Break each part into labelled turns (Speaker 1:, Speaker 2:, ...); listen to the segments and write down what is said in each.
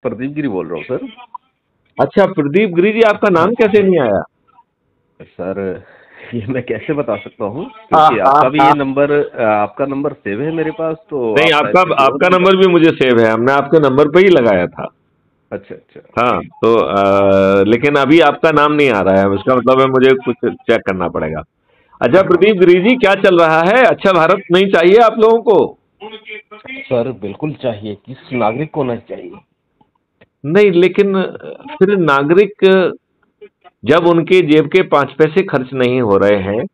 Speaker 1: प्रदीप गिरी बोल रहा हूँ सर।
Speaker 2: अच्छा प्रदीप गिरी जी, आपका नाम कैसे नहीं आया?
Speaker 1: सर ये मैं कैसे बता सकता हूँ, क्योंकि आपका भी ये नंबर, आपका नंबर सेव है मेरे पास, तो
Speaker 2: नहीं,
Speaker 1: आप शायद किसी और
Speaker 2: आपका नंबर भी मुझे सेव है, हमने आपके नंबर पे ही लगाया था।
Speaker 1: अच्छा अच्छा।
Speaker 2: हाँ तो लेकिन अभी आपका नाम नहीं आ रहा है, उसका मतलब है मुझे कुछ चेक करना पड़ेगा। अच्छा प्रदीप गिरी जी, क्या चल रहा है? अच्छा भारत नहीं चाहिए आप लोगों को?
Speaker 1: सर बिल्कुल चाहिए, किस नागरिक को नहीं चाहिए।
Speaker 2: नहीं, लेकिन फिर नागरिक जब उनके जेब के 5 पैसे खर्च नहीं हो रहे हैं,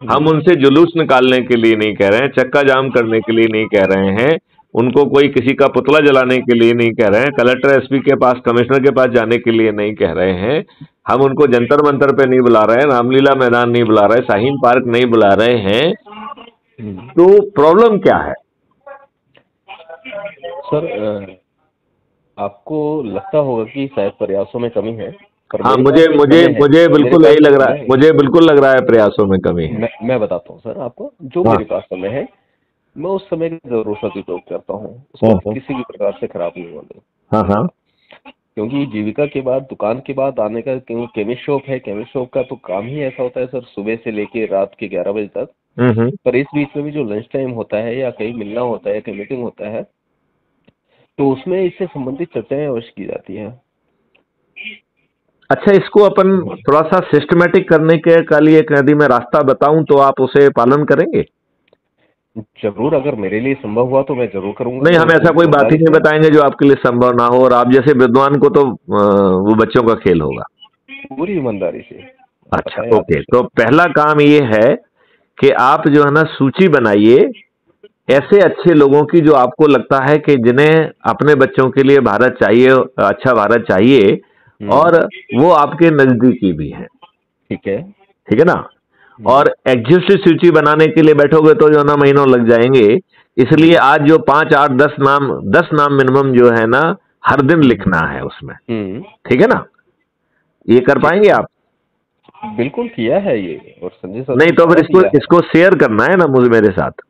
Speaker 2: हम उनसे जुलूस निकालने के लिए नहीं कह रहे हैं, चक्का जाम करने के लिए नहीं कह रहे हैं, उनको कोई किसी का पुतला जलाने के लिए नहीं कह रहे हैं, कलेक्टर एसपी के पास, कमिश्नर के पास जाने के लिए नहीं कह रहे हैं, हम उनको जंतर मंतर पे नहीं बुला रहे हैं, रामलीला मैदान नहीं बुला रहे, शाहीन पार्क नहीं बुला रहे हैं, तो प्रॉब्लम क्या है?
Speaker 1: सर आपको लगता होगा कि शायद प्रयासों में कमी है, पर
Speaker 2: हाँ,
Speaker 1: मेरे
Speaker 2: मुझे
Speaker 1: पास जो
Speaker 2: मुझे
Speaker 1: समय है,
Speaker 2: मुझे
Speaker 1: मेरे
Speaker 2: बिल्कुल
Speaker 1: पास
Speaker 2: यही
Speaker 1: जो
Speaker 2: लग रहा है,
Speaker 1: समय है,
Speaker 2: मुझे बिल्कुल लग रहा है प्रयासों में कमी है।
Speaker 1: मैं बताता हूँ सर आपको, जो
Speaker 2: हाँ
Speaker 1: मेरे पास समय है मैं उस समय का जरूर सदुपयोग करता हूँ,
Speaker 2: हाँ
Speaker 1: उसको
Speaker 2: हाँ
Speaker 1: किसी भी प्रकार से खराब नहीं होने।
Speaker 2: हाँ हाँ।
Speaker 1: क्योंकि जीविका के बाद, दुकान के बाद आने का, क्यों केमिस्ट शॉप है, केमिस्ट शॉप का तो काम ही ऐसा होता है सर, सुबह से लेके रात के 11 बजे तक।
Speaker 2: हम्म।
Speaker 1: पर इस बीच में भी जो लंच टाइम होता है, या कहीं मिलना होता है, या कहीं मीटिंग होता है, तो उसमें इससे संबंधित चर्चाएं अवश्य की जाती हैं।
Speaker 2: अच्छा, इसको अपन थोड़ा सा सिस्टमेटिक करने के लिए यदि मैं रास्ता बताऊं तो आप उसे पालन करेंगे?
Speaker 1: जरूर, अगर मेरे लिए संभव हुआ तो मैं जरूर करूंगा,
Speaker 2: नहीं,
Speaker 1: और
Speaker 2: हम ऐसा
Speaker 1: पूरी
Speaker 2: कोई बात ही
Speaker 1: ईमानदारी
Speaker 2: नहीं
Speaker 1: से।
Speaker 2: बताएंगे जो आपके लिए संभव ना हो, और आप जैसे विद्वान को तो वो बच्चों का खेल होगा।
Speaker 1: पूरी ईमानदारी से आप
Speaker 2: अच्छा
Speaker 1: बताएं
Speaker 2: ओके,
Speaker 1: आदेश।
Speaker 2: तो पहला काम ये है कि आप जो है ना सूची बनाइए ऐसे अच्छे लोगों की जो आपको लगता है कि जिन्हें अपने बच्चों के लिए भारत चाहिए, अच्छा भारत चाहिए, और वो आपके नजदीकी भी हैं।
Speaker 1: ठीक है।
Speaker 2: ठीक है ना? और एग्जिस्टिव सूची बनाने के लिए बैठोगे तो जो है ना महीनों लग जाएंगे, इसलिए आज जो 5 8 10 नाम मिनिमम जो है ना हर दिन लिखना है उसमें। ठीक है ना? ये कर पाएंगे आप?
Speaker 1: बिल्कुल किया है ये, और संजय सर
Speaker 2: नहीं
Speaker 1: को
Speaker 2: तो फिर
Speaker 1: सारा
Speaker 2: इसको
Speaker 1: दिया है।
Speaker 2: इसको शेयर करना है ना मुझे, मेरे साथ।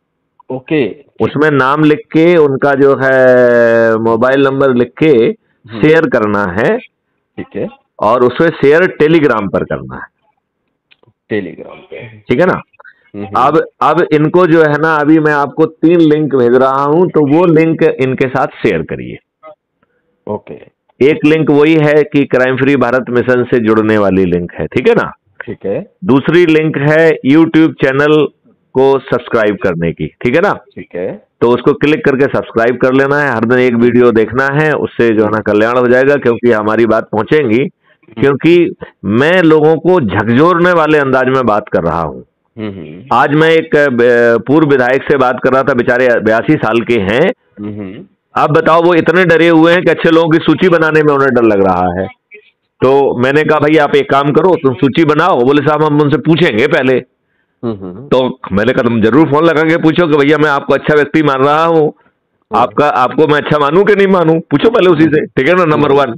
Speaker 1: ओके।
Speaker 2: उसमें नाम लिख के, उनका जो है मोबाइल नंबर लिख के शेयर करना है,
Speaker 1: ठीक है।
Speaker 2: और उसमें शेयर टेलीग्राम पर करना है।
Speaker 1: टेलीग्राम पे।
Speaker 2: ठीक है ना? अब इनको जो है ना, अभी मैं आपको 3 लिंक भेज रहा हूं, तो वो लिंक इनके साथ शेयर करिए।
Speaker 1: ओके।
Speaker 2: एक लिंक वही है कि क्राइम फ्री भारत मिशन से जुड़ने वाली लिंक है, ठीक है ना?
Speaker 1: ठीक है।
Speaker 2: दूसरी लिंक है यूट्यूब चैनल को सब्सक्राइब करने की, ठीक है ना?
Speaker 1: ठीक है।
Speaker 2: तो उसको क्लिक करके सब्सक्राइब कर लेना है, हर दिन एक वीडियो देखना है, उससे जो है ना कल्याण हो जाएगा, क्योंकि हमारी बात पहुंचेंगी। क्योंकि मैं लोगों को झकझोरने वाले अंदाज में बात कर रहा हूं। आज मैं एक पूर्व विधायक से बात कर रहा था, बेचारे 82 साल के हैं। आप बताओ, वो इतने डरे हुए हैं कि अच्छे लोगों की सूची बनाने में उन्हें डर लग रहा है। तो मैंने कहा भाई आप एक काम करो, तुम सूची बनाओ। बोले साहब हम उनसे पूछेंगे पहले। तो मैंने कहा तुम जरूर फोन लगा के पूछो कि भैया मैं आपको अच्छा व्यक्ति मान रहा हूँ, आपको मैं अच्छा मानूं कि नहीं मानूं, पूछो पहले उसी से। ठीक है ना? नंबर 1।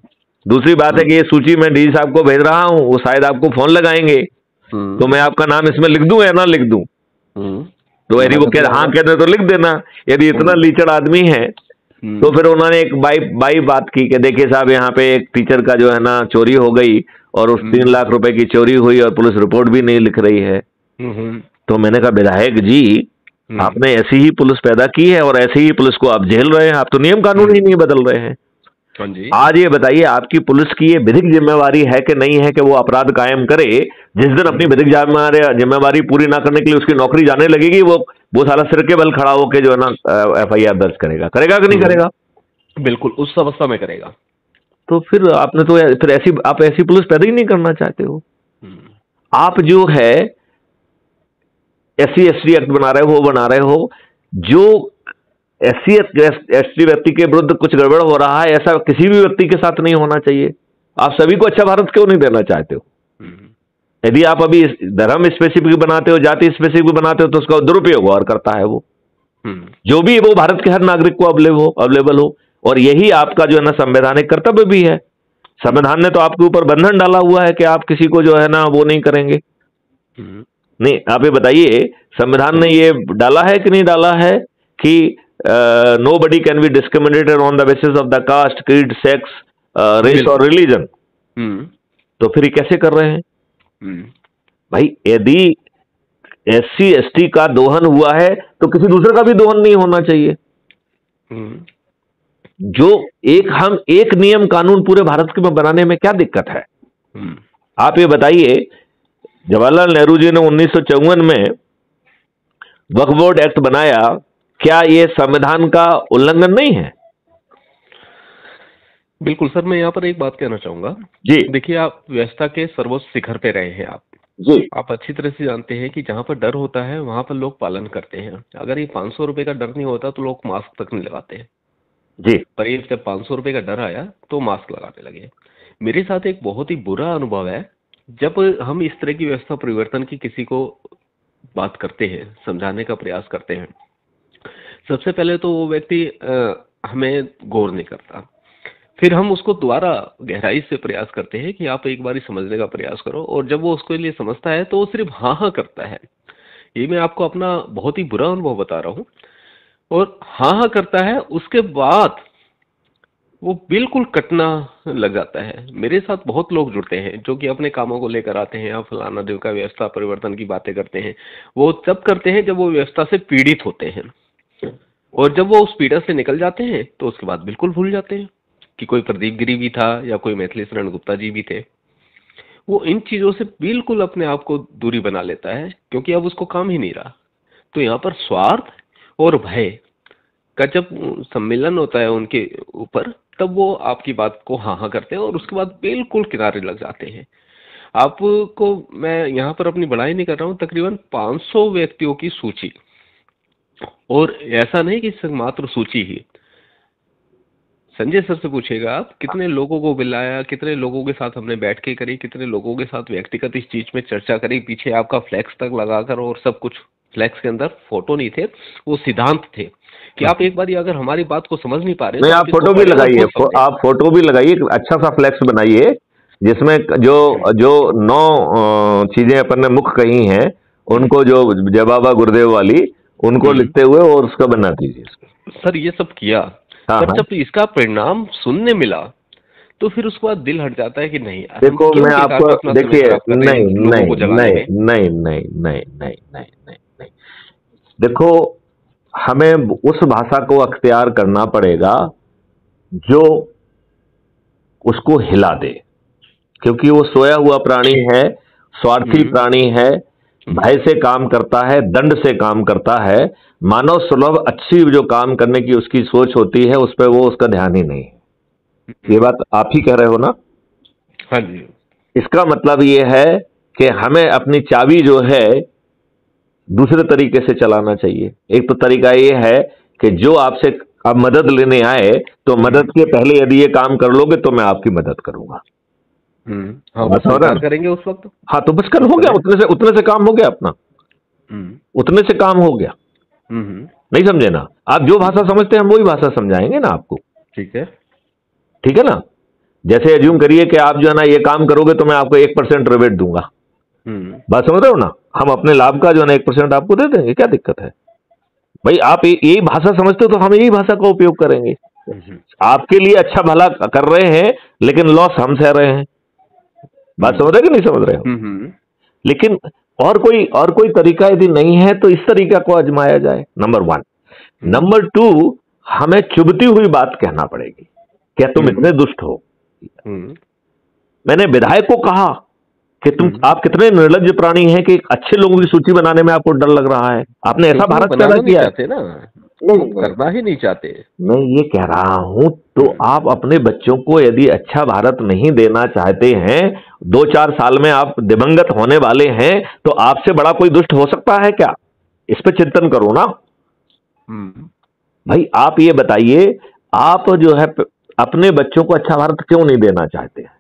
Speaker 2: दूसरी बात है कि ये सूची मैं डी साहब को भेज रहा हूँ, वो शायद आपको फोन लगाएंगे, तो मैं आपका नाम इसमें लिख दूं या ना लिख दूं? तो यदि वो हाँ कहते तो लिख देना। यदि इतना लीचड़ आदमी है तो फिर उन्होंने एक बाई बात की कि देखिए साहब, यहाँ पे एक टीचर का जो है ना चोरी हो गई, और उस 3 लाख रुपए की चोरी हुई, और पुलिस रिपोर्ट भी नहीं लिख रही है। तो मैंने कहा विधायक जी, आपने ऐसी ही पुलिस पैदा की है, और ऐसी ही पुलिस को आप झेल रहे हैं, आप तो नियम कानून ही नहीं बदल रहे हैं। आज ये बताइए, आपकी पुलिस की ये विधिक जिम्मेवारी है कि नहीं है कि वो अपराध कायम करे? जिस दिन अपनी विधिक जिम्मेवारी पूरी ना करने के लिए उसकी नौकरी जाने लगेगी, वो साला सिर के बल खड़ा होकर जो है ना FIR दर्ज करेगा कि नहीं करेगा?
Speaker 1: बिल्कुल उस अवस्था में करेगा।
Speaker 2: तो फिर आपने तो फिर आप ऐसी पुलिस पैदा ही नहीं करना चाहते हो। आप जो है SC ST एक्ट बना रहे हो, वो बना रहे हो, जो SC ST व्यक्ति के विरुद्ध कुछ गड़बड़ हो रहा है, ऐसा किसी भी व्यक्ति के साथ नहीं होना चाहिए। आप सभी को अच्छा भारत क्यों नहीं देना चाहते हो? यदि आप अभी धर्म स्पेसिफिक बनाते हो, जाति स्पेसिफिक बनाते हो, तो उसका दुरुपयोग और करता है वो। जो भी वो भारत के हर नागरिक को अवेलेबल हो, और यही आपका जो है ना संवैधानिक कर्तव्य भी है। संविधान ने तो आपके ऊपर बंधन डाला हुआ है कि आप किसी को जो है ना वो नहीं करेंगे। नहीं, आप ये बताइए, संविधान ने ये डाला है कि नहीं डाला है कि nobody can be discriminated on the basis of the caste, creed, sex, race और रिलीजन, तो फिर ये कैसे कर रहे हैं? भाई यदि SC ST का दोहन हुआ है तो किसी दूसरे का भी दोहन नहीं होना चाहिए। जो हम एक नियम कानून पूरे भारत के में बनाने में क्या दिक्कत है? आप ये बताइए, जवाहरलाल नेहरू जी ने 1954 में वक्फ बोर्ड एक्ट बनाया, क्या ये संविधान का उल्लंघन नहीं है?
Speaker 1: बिल्कुल सर, मैं यहाँ पर एक बात कहना चाहूंगा
Speaker 2: जी।
Speaker 1: देखिए, आप व्यवस्था के सर्वोच्च शिखर पे रहे हैं आप
Speaker 2: जी।
Speaker 1: आप अच्छी तरह से जानते हैं कि जहाँ पर डर होता है वहां पर लोग पालन करते हैं। अगर ये 500 रुपए का डर नहीं होता तो लोग मास्क तक नहीं लगाते हैं
Speaker 2: जी।
Speaker 1: पर ये जब 500 रुपए का डर आया तो मास्क लगाने लगे। मेरे साथ एक बहुत ही बुरा अनुभव है, जब हम इस तरह की व्यवस्था परिवर्तन की किसी को बात करते हैं, समझाने का प्रयास करते हैं, सबसे पहले तो वो व्यक्ति हमें गौर नहीं करता। फिर हम उसको दोबारा गहराई से प्रयास करते हैं कि आप एक बार समझने का प्रयास करो, और जब वो उसके लिए समझता है तो वो सिर्फ हाँ हाँ करता है। ये मैं आपको अपना बहुत ही बुरा अनुभव बता रहा हूँ। और हाँ हाँ करता है, उसके बाद वो बिल्कुल कटना लग जाता है। मेरे साथ बहुत लोग जुड़ते हैं जो कि अपने कामों को लेकर आते हैं, या फलाना देव का व्यवस्था परिवर्तन की बातें करते हैं। वो तब करते हैं जब वो व्यवस्था से पीड़ित होते हैं, और जब वो उस पीड़ा से निकल जाते हैं तो उसके बाद बिल्कुल भूल जाते हैं कि कोई प्रदीप गिरी भी था या कोई मैथिली शरण गुप्ता जी भी थे। वो इन चीजों से बिल्कुल अपने आप को दूरी बना लेता है, क्योंकि अब उसको काम ही नहीं रहा। तो यहाँ पर स्वार्थ और भय का जब सम्मेलन होता है उनके ऊपर, तब वो आपकी बात को हाँ हाँ करते हैं और उसके बाद बिल्कुल किनारे लग जाते हैं। आपको मैं यहाँ पर अपनी बड़ाई नहीं कर रहा हूँ, तकरीबन 500 व्यक्तियों की सूची, और ऐसा नहीं कि सिर्फ मात्र सूची ही। संजय सर से पूछेगा आप, कितने लोगों को बुलाया, कितने लोगों के साथ हमने बैठ के करी, कितने लोगों के साथ व्यक्तिगत इस चीज में चर्चा करी, पीछे आपका फ्लैक्स तक लगाकर, और सब कुछ। फ्लैक्स के अंदर फोटो नहीं थे, वो सिद्धांत थे कि आप एक बार अगर हमारी बात को समझ नहीं पा रहे
Speaker 2: नहीं,
Speaker 1: तो
Speaker 2: आप फोटो भी लगाइए, आप फोटो भी लगाइए, अच्छा सा फ्लैक्स बनाइए जिसमें जो 9 चीजें अपन ने मुख्य कही हैं, उनको जो जय बाबा गुरुदेव वाली, उनको लिखते हुए और उसका बना दीजिए।
Speaker 1: सर ये सब किया,
Speaker 2: हाँ,
Speaker 1: पर जब इसका परिणाम सुनने मिला तो फिर उसके बाद दिल हट जाता है कि नहीं यार,
Speaker 2: देखो मैं आपको, देखिए, नहीं नहीं नहीं नहीं नहीं नहीं नहीं नहीं नहीं, देखो, हमें उस भाषा को अख्तियार करना पड़ेगा जो उसको हिला दे, क्योंकि वो सोया हुआ प्राणी है, स्वार्थी प्राणी है, भय से काम करता है, दंड से काम करता है। मानव सुलभ अच्छी जो काम करने की उसकी सोच होती है, उस पर वो उसका ध्यान ही नहीं है। ये बात आप ही कह रहे हो ना?
Speaker 1: हाँ जी। इसका
Speaker 2: मतलब ये है कि हमें अपनी चाबी जो है दूसरे तरीके से चलाना चाहिए। एक तो तरीका ये है कि जो आपसे अब मदद लेने आए तो मदद के पहले यदि ये काम कर लोगे तो मैं आपकी मदद करूंगा।
Speaker 1: हाँ, बस करेंगे उस वक्त।
Speaker 2: हाँ, तो बस कर हो गया, उतने से काम हो गया अपना, उतने से काम हो गया। नहीं समझे ना? आप जो भाषा समझते हैं हम वही भाषा समझाएंगे ना आपको।
Speaker 1: ठीक है,
Speaker 2: ठीक है ना? जैसे एज्यूम करिए कि आप जो है ना ये काम करोगे तो मैं आपको 1% रिबेट दूंगा। बात समझ रहे हो ना? हम अपने लाभ का जो है ना 1% आपको दे देंगे, क्या दिक्कत है भाई? आप यही भाषा समझते हो तो हम यही भाषा का उपयोग करेंगे। आपके लिए अच्छा भला कर रहे हैं लेकिन लॉस हम सह रहे हैं। बात समझ रहे कि नहीं समझ रहे हो? लेकिन और कोई तरीका यदि नहीं है तो इस तरीका को आजमाया जाए, नंबर 1। नंबर 2, हमें चुभती हुई बात कहना पड़ेगी, क्या तुम इतने दुष्ट हो। मैंने विधायक को कहा कि आप कितने निर्लज्ज प्राणी हैं कि अच्छे लोगों की सूची बनाने में आपको डर लग रहा है। आपने ऐसा भारत पैदा किया है ना? नहीं,
Speaker 1: करना ही नहीं चाहते।
Speaker 2: मैं ये कह रहा हूं, तो आप अपने बच्चों को यदि अच्छा भारत नहीं देना चाहते हैं, 2-4 साल में आप दिवंगत होने वाले हैं, तो आपसे बड़ा कोई दुष्ट हो सकता है क्या? इस पे चिंतन करो ना भाई। आप ये बताइए, आप जो है अपने बच्चों को अच्छा भारत क्यों नहीं देना चाहते हैं?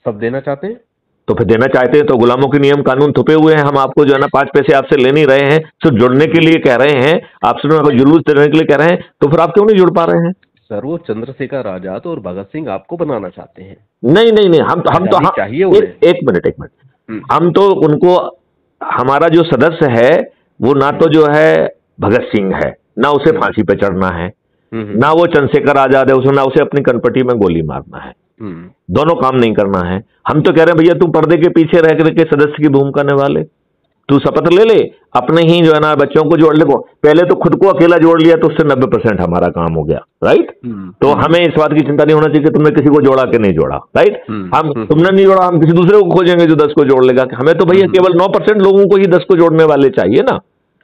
Speaker 1: सब देना चाहते हैं,
Speaker 2: तो फिर देना चाहते हैं तो गुलामों के नियम कानून थुपे हुए हैं। हम आपको जो है ना 5 पैसे आपसे ले नहीं रहे हैं, सिर्फ जुड़ने के लिए कह रहे हैं, आपसे जुलूस देने के लिए कह रहे हैं, तो फिर आप क्यों नहीं जुड़ पा रहे हैं?
Speaker 1: सर वो चंद्रशेखर आजाद और भगत सिंह आपको बनाना चाहते हैं।
Speaker 2: नहीं नहीं नहीं, हम तो चाहिए एक मिनट, हम तो उनको, हमारा जो सदस्य है वो ना तो जो है भगत सिंह है, ना उसे फांसी पे चढ़ना है, ना वो चंद्रशेखर आजाद है, उसमें ना उसे अपनी कनपटी में गोली मारना है। दोनों काम नहीं करना है। हम तो कह रहे हैं भैया तू पर्दे के पीछे रह करके सदस्य की भूमिका निभा ले, तू शपथ ले ले, अपने ही जो है ना बच्चों को जोड़ ले। पहले तो खुद को अकेला जोड़ लिया तो उससे 90% हमारा काम हो गया, राइट। तो हमें इस बात की चिंता नहीं होना चाहिए कि तुमने किसी को जोड़ा कि नहीं जोड़ा, राइट। हम तुमने नहीं जोड़ा, हम किसी दूसरे को खोजेंगे जो 10 को जोड़ लेगा। हमें तो भैया केवल 9% लोगों को ही 10 को जोड़ने वाले चाहिए ना।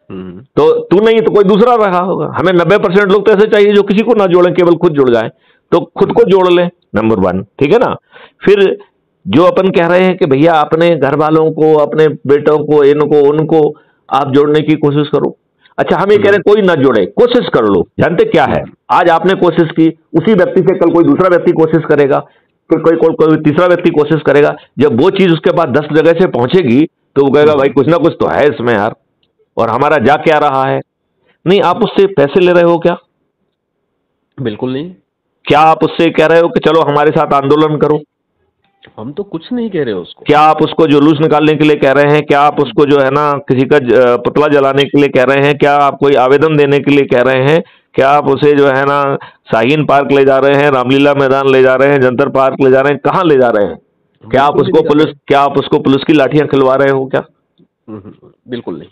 Speaker 2: तो तू नहीं तो कोई दूसरा रहा होगा। हमें 90% लोग तो ऐसे चाहिए जो किसी को ना जोड़ें, केवल खुद जुड़ जाए। तो खुद को जोड़ लें, नंबर 1, ठीक है ना। फिर जो अपन कह रहे हैं कि भैया अपने घर वालों को, अपने बेटों को, इनको उनको आप जोड़ने की कोशिश करो। अच्छा, हम ये कह रहे हैं कोई ना जोड़े, कोशिश कर लो। जानते क्या है, आज आपने कोशिश की, उसी व्यक्ति से कल कोई दूसरा व्यक्ति कोशिश करेगा, फिर कोई तीसरा व्यक्ति कोशिश करेगा। जब वो चीज उसके पास 10 जगह से पहुंचेगी तो वो कहेगा भाई कुछ ना कुछ तो है इसमें यार, और हमारा जा क्या रहा है। नहीं, आप उससे पैसे ले रहे हो क्या?
Speaker 1: बिल्कुल नहीं। क्या
Speaker 2: आप उससे कह रहे हो कि चलो हमारे साथ आंदोलन करो?
Speaker 1: हम तो कुछ नहीं कह रहे उसको।
Speaker 2: क्या आप उसको जुलूस निकालने के लिए कह रहे हैं? क्या आप उसको जो है ना किसी का पुतला जलाने के लिए कह रहे हैं? क्या आप कोई आवेदन देने के लिए कह रहे हैं? क्या आप उसे जो है ना शाहीन पार्क ले जा रहे हैं, रामलीला मैदान ले जा रहे हैं, जंतर पार्क ले जा रहे हैं, कहाँ ले जा रहे हैं? क्या आप उसको पुलिस की लाठियां खिलवा रहे हो क्या?
Speaker 1: बिल्कुल नहीं।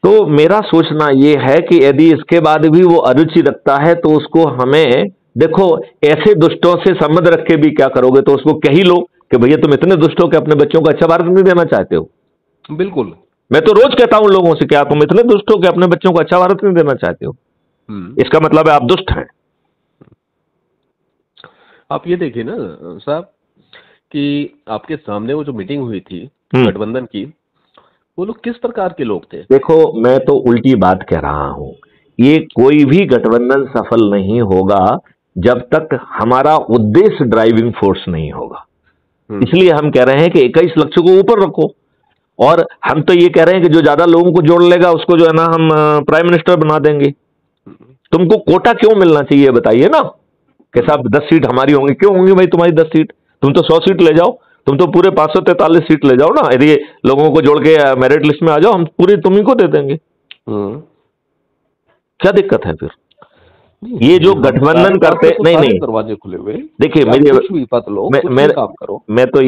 Speaker 2: तो मेरा सोचना ये है कि यदि इसके बाद भी वो अरुचि रखता है तो उसको हमें, देखो ऐसे दुष्टों से संबंध रख के भी क्या करोगे, तो उसको कह ही लो कि भैया तुम इतने दुष्ट हो कि अपने बच्चों को अच्छा भारत नहीं देना चाहते हो।
Speaker 1: बिल्कुल,
Speaker 2: मैं तो रोज कहता हूं लोगों से, क्या तुम इतने दुष्ट हो कि अपने बच्चों को अच्छा भारत नहीं देना चाहते हो? इसका मतलब है आप दुष्ट हैं।
Speaker 1: आप ये देखिए ना साहब कि आपके सामने वो जो मीटिंग हुई थी गठबंधन की, वो लोग किस प्रकार के लोग थे?
Speaker 2: देखो, मैं तो उल्टी बात कह रहा हूं। ये कोई भी गठबंधन सफल नहीं होगा जब तक हमारा उद्देश्य ड्राइविंग फोर्स नहीं होगा। इसलिए हम कह रहे हैं कि 21 लक्ष्य को ऊपर रखो, और हम तो ये कह रहे हैं कि जो ज्यादा लोगों को जोड़ लेगा उसको जो है ना हम प्राइम मिनिस्टर बना देंगे। तुमको कोटा क्यों मिलना चाहिए बताइए ना, कि साहब 10 सीट हमारी होंगी। क्यों होंगी भाई तुम्हारी 10 सीट? तुम तो 100 सीट ले जाओ, तुम तो पूरे 543 सीट ले जाओ ना। यदि लोगों को जोड़ के मेरिट लिस्ट में आ जाओ, हम पूरी तुम्ही को दे देंगे। क्या दिक्कत है फिर? ये जो गठबंधन करते, नहीं
Speaker 1: दरवाजे खुले हुए।
Speaker 2: देखिए मैं तो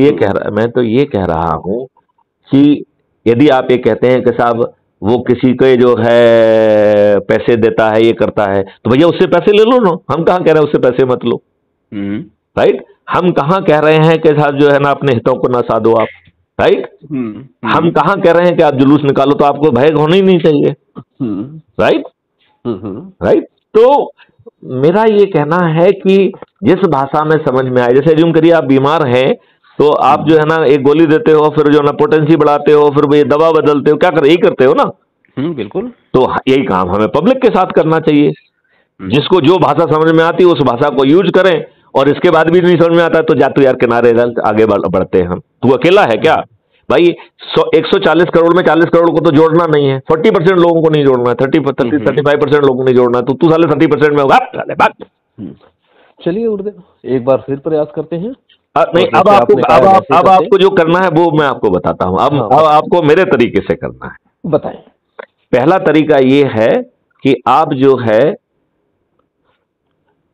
Speaker 2: ये कह रहा हूं कि यदि आप ये कहते हैं कि साहब वो किसी के जो है पैसे देता है, ये करता है, तो भैया उससे पैसे ले लो ना। हम कहां कह रहे हैं उससे पैसे मत लो, राइट। हम कहां कह रहे हैं कि साहब जो है ना अपने हितों को ना साधो आप, राइट। हम कहां कह रहे हैं कि आप जुलूस निकालो, तो आपको भय होना ही नहीं चाहिए, राइट। राइट। तो मेरा ये कहना है कि जिस भाषा में समझ में आए, जैसे यूं करिए आप बीमार हैं तो आप जो है ना एक गोली देते हो, फिर जो ना पोटेंसी बढ़ाते हो, फिर ये दवा बदलते हो, क्या कर यही करते हो ना।
Speaker 1: बिल्कुल।
Speaker 2: तो यही काम हमें पब्लिक के साथ करना चाहिए। जिसको जो भाषा समझ में आती है उस भाषा को यूज करें, और इसके बाद भी नहीं समझ में आता तो जातु यार किनारे आगे बढ़ते हैं हम। तू अकेला है क्या भाई? 140 करोड़ में 40 करोड़ को तो जोड़ना नहीं है, 40% लोगों को नहीं जोड़ना है, 35% लोगों को नहीं जोड़ना है। तो तू साले 30% में होगा।
Speaker 1: चलिए गुरुदेव एक बार फिर प्रयास करते हैं।
Speaker 2: नहीं, अब आपको जो करना है वो मैं आपको बताता हूं। अब आपको मेरे तरीके से करना है।
Speaker 1: बताएं।
Speaker 2: पहला तरीका ये है कि आप जो है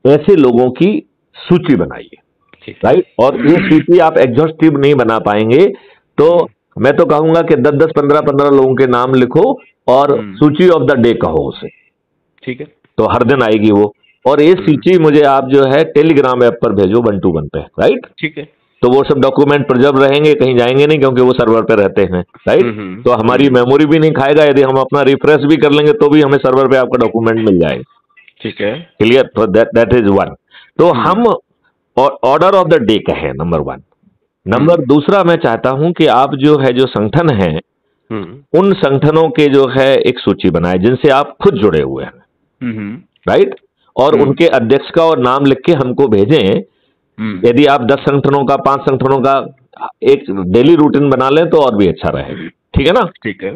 Speaker 2: ऐसे लोगों की सूची बनाइए, राइट। और ये सूची आप एग्जॉस्टिव नहीं बना पाएंगे, तो मैं तो कहूंगा कि 10-10, 15-15 लोगों के नाम लिखो और सूची ऑफ द डे कहो उसे, ठीक है। तो हर दिन आएगी वो, और ये सूची मुझे आप जो है टेलीग्राम ऐप पर भेजो 1-to-1 पे, राइट। ठीक है। तो वो सब डॉक्यूमेंट प्रिजर्व रहेंगे, कहीं जाएंगे नहीं, क्योंकि वो सर्वर पे रहते हैं, राइट। तो हमारी मेमोरी भी नहीं खाएगा। यदि हम अपना रिफ्रेश भी कर लेंगे तो भी हमें सर्वर पे आपका डॉक्यूमेंट मिल जाएगा, ठीक है। क्लियर? तो दैट इज 1। तो हम ऑर्डर ऑफ द डे कहें, नंबर 1। नंबर दूसरा, मैं चाहता हूं कि आप जो है जो संगठन है उन संगठनों के जो है एक सूची बनाए जिनसे आप खुद जुड़े हुए हैं, राइट। और उनके अध्यक्ष का और नाम लिख के हमको भेजें। यदि आप 10 संगठनों का, 5 संगठनों का एक डेली रूटीन बना लें तो और भी अच्छा रहेगा, ठीक है ना। ठीक है।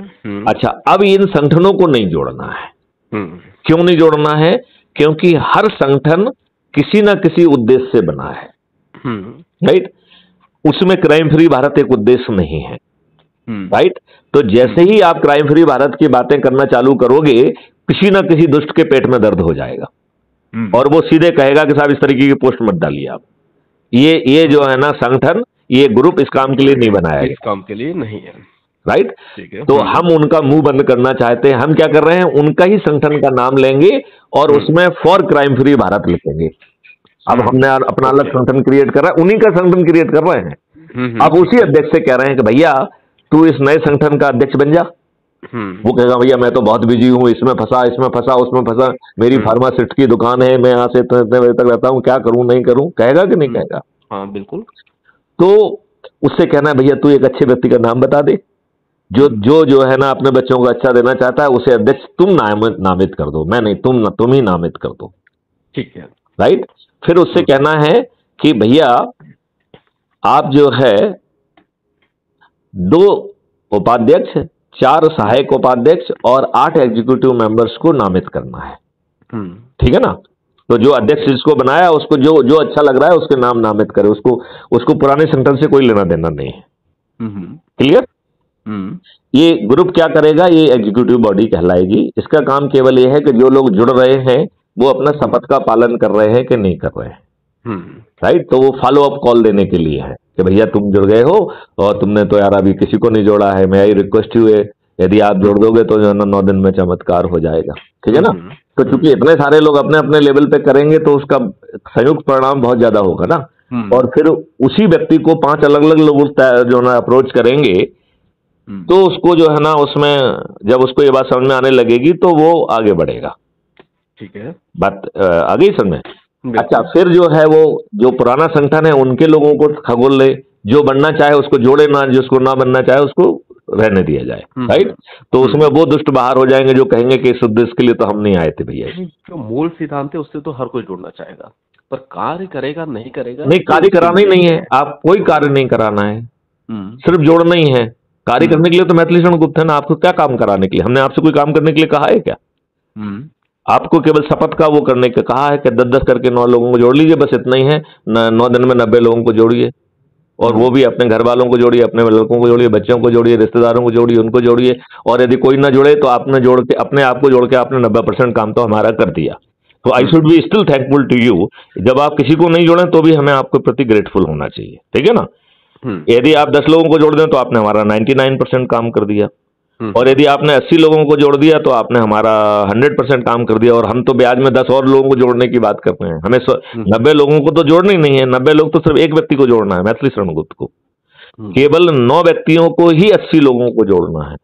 Speaker 2: अच्छा, अब इन संगठनों को नहीं जोड़ना है। क्यों नहीं जोड़ना है? क्योंकि हर संगठन किसी ना किसी उद्देश्य से बना है, राइट। उसमें क्राइम फ्री भारत एक उद्देश्य नहीं है, राइट। तो जैसे ही आप क्राइम फ्री भारत की बातें करना चालू करोगे, किसी ना किसी दुष्ट के पेट में दर्द हो जाएगा, और वो सीधे कहेगा कि साहब इस तरीके की पोस्ट मत डालिए आप। ये जो है ना संगठन, ये ग्रुप इस काम के लिए नहीं बनाया
Speaker 1: इस
Speaker 2: गया,
Speaker 1: काम के लिए नहीं है।
Speaker 2: राइट।
Speaker 1: ठीक है।
Speaker 2: तो हम उनका मुंह बंद करना चाहते हैं। हम क्या कर रहे हैं, उनका ही संगठन का नाम लेंगे और उसमें फॉर क्राइम फ्री भारत लिखेंगे। अब हमने अपना अलग संगठन क्रिएट कर रहा है, उन्हीं का संगठन क्रिएट कर रहे हैं। अब उसी अध्यक्ष से कह रहे हैं कि भैया तू इस नए संगठन का अध्यक्ष बन जा। वो कहेगा भैया मैं तो बहुत बिजी हूँ, इसमें फंसा, इसमें फंसा, उसमें फंसा, मेरी फार्मासिस्ट की दुकान है, मैं यहाँ से इतने बजे तक रहता हूँ, क्या करूँ नहीं करूँ, कहेगा कि नहीं कहेगा?
Speaker 1: हाँ बिल्कुल।
Speaker 2: तो उससे कहना है भैया तू एक अच्छे व्यक्ति का नाम बता दे, जो है ना अपने बच्चों को अच्छा देना चाहता है, उसे अध्यक्ष तुम नामित कर दो, मैं नहीं, तुम ही नामित कर दो।
Speaker 1: ठीक है,
Speaker 2: राइट। फिर उससे कहना है कि भैया आप जो है 2 उपाध्यक्ष, 4 सहायक उपाध्यक्ष और 8 एग्जीक्यूटिव मेंबर्स को नामित करना है। ठीक है ना। तो जो अध्यक्ष जिसको बनाया उसको जो अच्छा लग रहा है उसके नाम नामित करे, उसको पुराने संगठन से कोई लेना देना नहीं है। क्लियर। ये ग्रुप क्या करेगा, ये एग्जीक्यूटिव बॉडी कहलाएगी। इसका काम केवल ये है कि जो लोग जुड़ रहे हैं वो अपना शपथ का पालन कर रहे हैं कि नहीं कर रहे हैं। राइट। तो वो फॉलो अप कॉल देने के लिए है कि भैया तुम जुड़ गए हो और तुमने तो यार अभी किसी को नहीं जोड़ा है, मैं रिक्वेस्ट यू है यदि आप जोड़ दोगे तो जो है ना 9 दिन में चमत्कार हो जाएगा। ठीक है ना। तो चूंकि इतने सारे लोग अपने अपने लेवल पे करेंगे तो उसका संयुक्त परिणाम बहुत ज्यादा होगा ना। और फिर उसी व्यक्ति को 5 अलग अलग लोग जो ना अप्रोच करेंगे तो उसको जो है ना उसमें जब उसको ये बात समझ में आने लगेगी तो वो आगे बढ़ेगा।
Speaker 1: ठीक है, बात
Speaker 2: आ गई समझ में। अच्छा, फिर जो है वो जो पुराना संगठन है उनके लोगों को खगोल ले, जो बनना चाहे उसको जोड़े, ना जिसको ना बनना चाहे उसको रहने दिया जाए। राइट। तो उसमें वो दुष्ट बाहर हो जाएंगे जो कहेंगे कि इस उद्देश्य के लिए तो हम नहीं आए थे भैया।
Speaker 1: जो मूल सिद्धांत है उससे तो हर कोई जुड़ना चाहेगा, पर कार्य करेगा नहीं करेगा
Speaker 2: नहीं, कार्य कराना ही नहीं है, आप कोई कार्य नहीं कराना है, सिर्फ जोड़ना ही है। कार्य करने के लिए तो मैथिली शरण गुप्त है ना, आपको क्या काम कराने के लिए? हमने आपसे कोई काम करने के लिए कहा है क्या? आपको केवल शपथ का वो करने का कहा है कि 10-10 करके 9 लोगों को जोड़ लीजिए, बस इतना ही है। 9 दिन में 90 लोगों को जोड़िए, और वो भी अपने घर वालों को जोड़िए, अपने लड़कों को जोड़िए, बच्चों को जोड़िए, रिश्तेदारों को जोड़िए, उनको जोड़िए। और यदि कोई ना जुड़े तो आपने जोड़ के अपने आप को जोड़ के आपने 90% काम तो हमारा कर दिया। तो I should be still thankful to you. जब आप किसी को नहीं जोड़े तो भी हमें आपके प्रति ग्रेटफुल होना चाहिए। ठीक है ना। यदि आप 10 लोगों को जोड़ दें तो आपने हमारा 99% काम कर दिया, और यदि आपने 80 लोगों को जोड़ दिया तो आपने हमारा 100% काम कर दिया। और हम तो ब्याज में 10 और लोगों को जोड़ने की बात करते हैं। हमें 90 लोगों को तो जोड़ना ही नहीं है, 90 लोग तो सिर्फ एक व्यक्ति को जोड़ना है, मैथिली शरण गुप्त को। केवल 9 व्यक्तियों को ही 80 लोगों को जोड़ना है,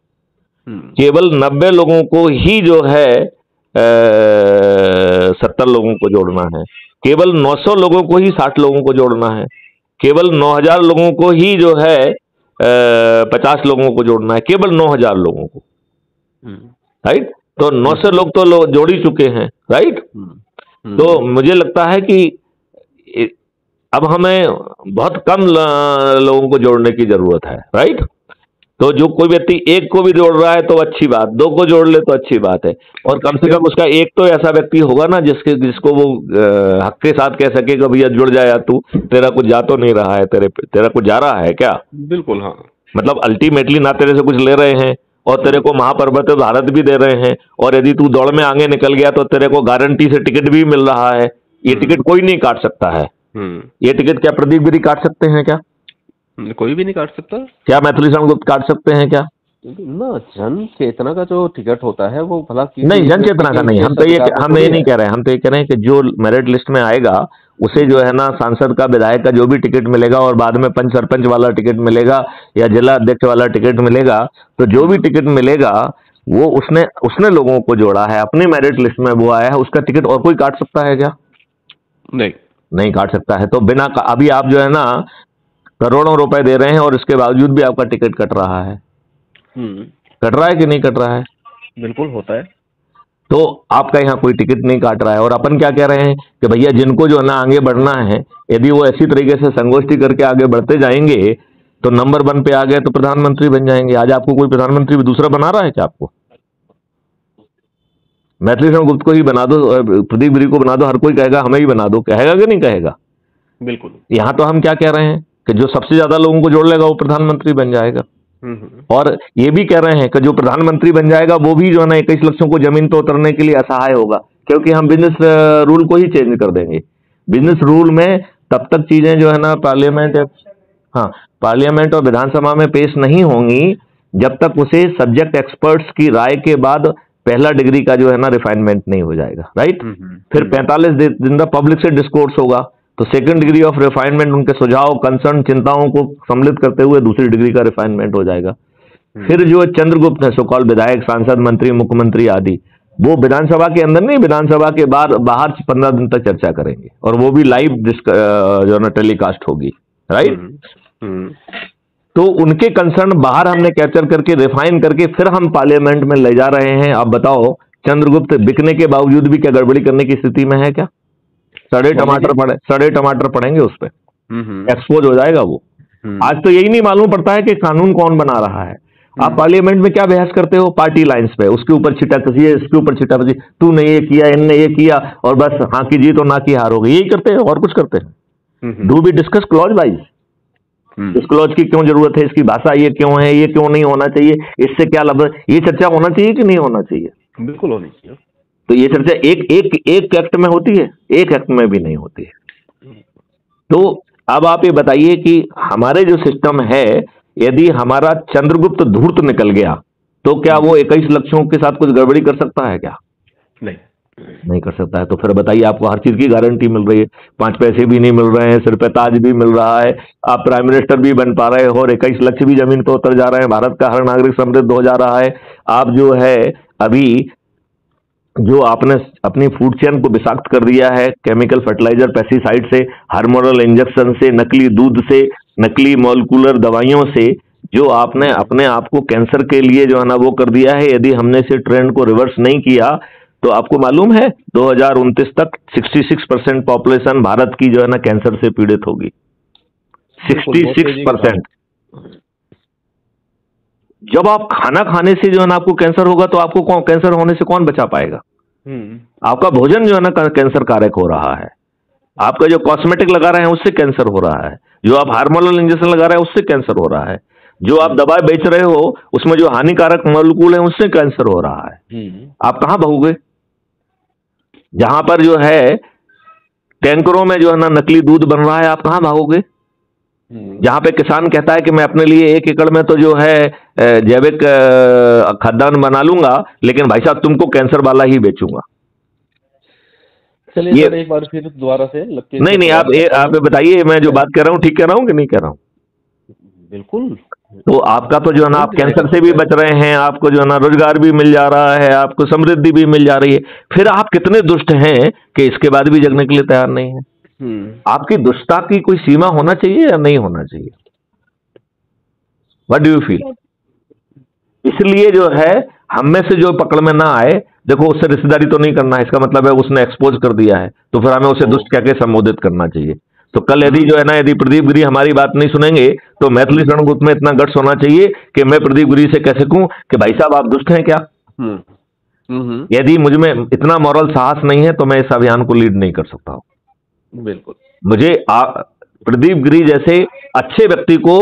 Speaker 2: केवल 90 लोगों को ही जो है 70 लोगों को जोड़ना है, केवल 900 लोगों को ही 60 लोगों को जोड़ना है, केवल 9000 लोगों को ही जो है 50 लोगों को जोड़ना है, केवल 9000 लोगों को। राइट। तो 900 लोग तो जोड़ ही चुके हैं। राइट। तो मुझे लगता है कि अब हमें बहुत कम लोगों को जोड़ने की जरूरत है। राइट। तो जो कोई व्यक्ति एक को भी जोड़ रहा है तो अच्छी बात, 2 को जोड़ ले तो अच्छी बात है, और कम से कम उसका एक तो ऐसा व्यक्ति होगा ना जिसको वो हक के साथ कह सके कि भैया जुड़ जाए, तू तेरा कुछ जा तो नहीं रहा है, तेरा कुछ जा रहा है क्या?
Speaker 1: बिल्कुल। हाँ, मतलब
Speaker 2: अल्टीमेटली ना तेरे से कुछ ले रहे हैं और तेरे को महापर्वत भारत भी दे रहे हैं, और यदि तू दौड़ में आगे निकल गया तो तेरे को गारंटी से टिकट भी मिल रहा है। ये टिकट कोई नहीं काट सकता है। ये टिकट क्या प्रदीप गिरी काट सकते हैं क्या?
Speaker 1: कोई भी नहीं काट सकता।
Speaker 2: क्या मैथिली शरण गुप्त काट सकते हैं क्या?
Speaker 1: ना, जन चेतना का जो टिकट होता है वो भला
Speaker 2: नहीं, जन चेतना का नहीं। हम ये नहीं कह रहे हैं, हम तो ये कह रहे हैं कि जो मेरिट लिस्ट में आएगा उसे जो है ना सांसद का, विधायक का जो भी टिकट मिलेगा, और बाद में पंच सरपंच वाला टिकट मिलेगा या जिला अध्यक्ष वाला टिकट मिलेगा, तो जो भी टिकट मिलेगा वो उसने लोगों को जोड़ा है, अपनी मेरिट लिस्ट में वो आया है, उसका टिकट और कोई काट सकता है क्या? नहीं काट सकता है। तो बिना अभी आप जो है ना करोड़ों रुपए दे रहे हैं और इसके बावजूद भी आपका टिकट कट रहा है। कट रहा है कि नहीं कट रहा है?
Speaker 1: बिल्कुल होता है।
Speaker 2: तो आपका यहाँ कोई टिकट नहीं काट रहा है, और अपन क्या कह रहे हैं कि भैया जिनको जो है ना आगे बढ़ना है, यदि वो ऐसी तरीके से संगोष्ठी करके आगे बढ़ते जाएंगे तो नंबर 1 पे आ गए तो प्रधानमंत्री बन जाएंगे। आज आपको कोई प्रधानमंत्री दूसरा बना रहा है क्या? आपको मैथिली शरण गुप्त को ही बना दो, प्रदीप गिरी को बना दो, हर कोई कहेगा हमें ही बना दो, कहेगा कि नहीं कहेगा?
Speaker 1: बिल्कुल।
Speaker 2: यहाँ तो हम क्या कह रहे हैं कि जो सबसे ज्यादा लोगों को जोड़ लेगा वो प्रधानमंत्री बन जाएगा। और ये भी कह रहे हैं कि जो प्रधानमंत्री बन जाएगा वो भी जो है ना 21 लक्षों को जमीन पर उतरने के लिए असहाय होगा। क्योंकि हम बिजनेस रूल को ही चेंज कर देंगे। बिजनेस रूल में तब तक चीजें जो है ना पार्लियामेंट और विधानसभा में पेश नहीं होंगी जब तक उसे सब्जेक्ट एक्सपर्ट्स की राय के बाद पहला डिग्री का जो है ना रिफाइनमेंट नहीं हो जाएगा, राइट। फिर 45 दिन तक पब्लिक से डिस्कोर्स होगा, तो सेकंड डिग्री ऑफ रिफाइनमेंट उनके सुझाव, कंसर्न, चिंताओं को सम्मिलित करते हुए दूसरी डिग्री का रिफाइनमेंट हो जाएगा। फिर जो चंद्रगुप्त है, सो कॉल्ड विधायक, सांसद, मंत्री, मुख्यमंत्री आदि, वो विधानसभा के अंदर नहीं, विधानसभा के बाहर 15 दिन तक चर्चा करेंगे, और वो भी लाइव जो ना टेलीकास्ट होगी, राइट। तो उनके कंसर्न बाहर हमने कैप्चर करके रिफाइन करके फिर हम पार्लियामेंट में ले जा रहे हैं। आप बताओ, चंद्रगुप्त बिकने के बावजूद भी क्या गड़बड़ी करने की स्थिति में है क्या? सड़े टमाटर पड़ेंगे उस पर, एक्सपोज हो जाएगा वो। आज तो यही नहीं मालूम पड़ता है कि कानून कौन बना रहा है। आप पार्लियामेंट में क्या बहस करते हो? पार्टी लाइंस पे, उसके ऊपर छिटाकशी है, इसके ऊपर छिटाकशी, तूने ये किया, इनने ये किया, और बस हाँ की जीत और ना की हार हो गई, यही करते हैं और कुछ करते हैं? Do be discuss clause wise, इस क्लॉज की क्यों जरूरत है, इसकी भाषा ये क्यों है, ये क्यों नहीं होना चाहिए, इससे क्या लाभ, ये चर्चा होना चाहिए कि नहीं होना चाहिए?
Speaker 1: बिल्कुल होनी चाहिए।
Speaker 2: तो ये चर्चा एक एक्ट में होती है, एक एक्ट में भी नहीं होती है। तो अब आप ये बताइए कि हमारे जो सिस्टम है, यदि हमारा चंद्रगुप्त धूर्त निकल गया तो क्या वो 21 लक्षों के साथ कुछ गड़बड़ी कर सकता है क्या? नहीं कर सकता है। तो फिर बताइए, आपको हर चीज की गारंटी मिल रही है, 5 पैसे भी नहीं मिल रहे हैं, सिर पे ताज भी मिल रहा है, आप प्राइम मिनिस्टर भी बन पा रहे हो, और 21 लक्ष भी जमीन पर उतर जा रहे हैं, भारत का हर नागरिक समृद्ध हो जा रहा है। आप जो है अभी जो आपने अपनी फूड चेन को विषाक्त कर दिया है, केमिकल फर्टिलाइजर, पेस्टिसाइड से, हार्मोनल इंजेक्शन से, नकली दूध से, नकली मॉलिक्यूलर दवाइयों से, जो आपने अपने आप को कैंसर के लिए जो है ना वो कर दिया है, यदि हमने इस ट्रेंड को रिवर्स नहीं किया तो आपको मालूम है 2029 तक 66% पॉपुलेशन भारत की जो है ना कैंसर से पीड़ित होगी। 66%। जब आप खाना खाने से जो है ना आपको कैंसर होगा, तो आपको कैंसर होने से कौन बचा पाएगा? आपका भोजन जो है ना कैंसर कारक हो रहा है, आपका जो कॉस्मेटिक लगा रहे हैं उससे कैंसर हो रहा है, जो आप हार्मोनल इंजेक्शन लगा रहे हैं उससे कैंसर हो रहा है, जो आप दवाई बेच रहे हो उसमें जो हानिकारक मॉलिक्यूल है उससे कैंसर हो रहा है। आप कहां भागोगे? जहां पर जो है टैंकरों में जो है ना नकली दूध बन रहा है, आप कहां भागोगे? जहां पे किसान कहता है कि मैं अपने लिए 1 एकड़ में तो जो है जैविक खाद्यान्न बना लूंगा, लेकिन भाई साहब तुमको कैंसर वाला ही बेचूंगा।
Speaker 1: चलिए सर, एक बार फिर दोबारा से
Speaker 2: नहीं, आप बताइए, मैं जो बात कर रहा हूँ ठीक कह रहा हूँ कि नहीं कह रहा हूँ?
Speaker 1: बिल्कुल।
Speaker 2: तो आपका तो जो है ना आप कैंसर से भी बच रहे हैं, आपको जो है ना रोजगार भी मिल जा रहा है, आपको समृद्धि भी मिल जा रही है, फिर आप कितने दुष्ट हैं कि इसके बाद भी जगने के लिए तैयार नहीं है? आपकी दुष्टता की कोई सीमा होना चाहिए या नहीं होना चाहिए? What do you feel? इसलिए जो है हम में से जो पकड़ में ना आए, देखो उससे रिश्तेदारी तो नहीं करना है, इसका मतलब है उसने एक्सपोज कर दिया है, तो फिर हमें उसे दुष्ट कहकर संबोधित करना चाहिए। तो कल यदि जो है ना यदि प्रदीप गिरी हमारी बात नहीं सुनेंगे, तो मैथिली रणगुप्त में इतना गट्स होना चाहिए कि मैं प्रदीप गिरी से कह सकूं कि भाई साहब आप दुष्ट हैं क्या? यदि मुझ में इतना मॉरल साहस नहीं है तो मैं इस अभियान को लीड नहीं कर सकता हूं।
Speaker 1: बिल्कुल।
Speaker 2: मुझे प्रदीप गिरी जैसे अच्छे व्यक्ति को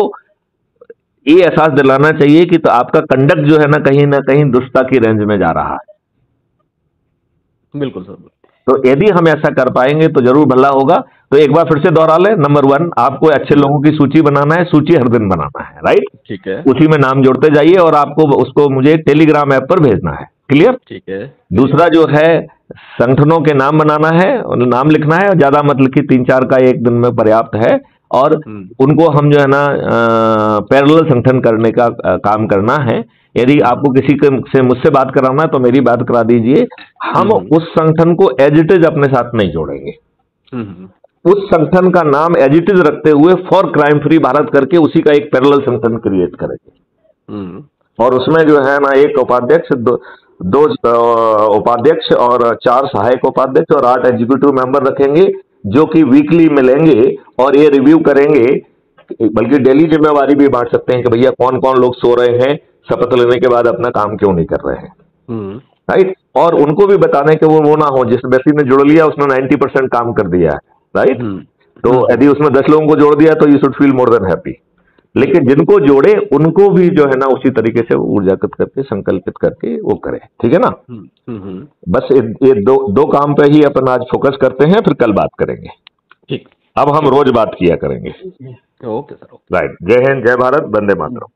Speaker 2: ये एहसास दिलाना चाहिए कि तो आपका कंडक्ट जो है ना कहीं दुष्टता की रेंज में जा रहा है।
Speaker 1: बिल्कुल सर।
Speaker 2: तो यदि हम ऐसा कर पाएंगे तो जरूर भला होगा। तो एक बार फिर से दोहरा लें, नंबर 1 आपको अच्छे लोगों की सूची बनाना है, सूची हर दिन बनाना है, राइट?
Speaker 1: ठीक है।
Speaker 2: उसी में नाम जोड़ते जाइए और आपको उसको मुझे टेलीग्राम ऐप पर भेजना है, क्लियर?
Speaker 1: ठीक है।
Speaker 2: दूसरा जो है संगठनों के नाम बनाना है, नाम लिखना है, ज्यादा मत लिखिए, 3-4 का एक दिन में पर्याप्त है, और उनको हम जो है ना पैरेलल संगठन करने का काम करना है। यदि आपको किसी से मुझसे बात कराना है तो मेरी बात करा दीजिए, हम उस संगठन को एज इट इज अपने साथ नहीं जोड़ेंगे, उस संगठन का नाम एज इट इज रखते हुए फॉर क्राइम फ्री भारत करके उसी का एक पैरेलल संगठन क्रिएट करेंगे, और उसमें जो है ना 1 उपाध्यक्ष, 2 उपाध्यक्ष और 4 सहायक उपाध्यक्ष और 8 एग्जीक्यूटिव मेंबर रखेंगे, जो कि वीकली मिलेंगे और ये रिव्यू करेंगे। बल्कि डेली जिम्मेवारी भी बांट सकते हैं कि भैया कौन कौन लोग सो रहे हैं, शपथ लेने के बाद अपना काम क्यों नहीं कर रहे हैं, राइट? और उनको भी बताने कि वो ना हो, जिस व्यक्ति ने जोड़ लिया उसने 90% काम कर दिया है, राइट? तो यदि उसमें 10 लोगों को जोड़ दिया तो you should feel more than happy. लेकिन जिनको जोड़े उनको भी जो है ना उसी तरीके से ऊर्जागत करके संकल्पित करके वो करे। ठीक है ना? बस ये दो काम पे ही अपन आज फोकस करते हैं, फिर कल बात करेंगे।
Speaker 1: ठीक।
Speaker 2: अब हम रोज बात किया करेंगे।
Speaker 1: Okay sir.
Speaker 2: राइट। जय हिंद, जय भारत, वंदे मातरम।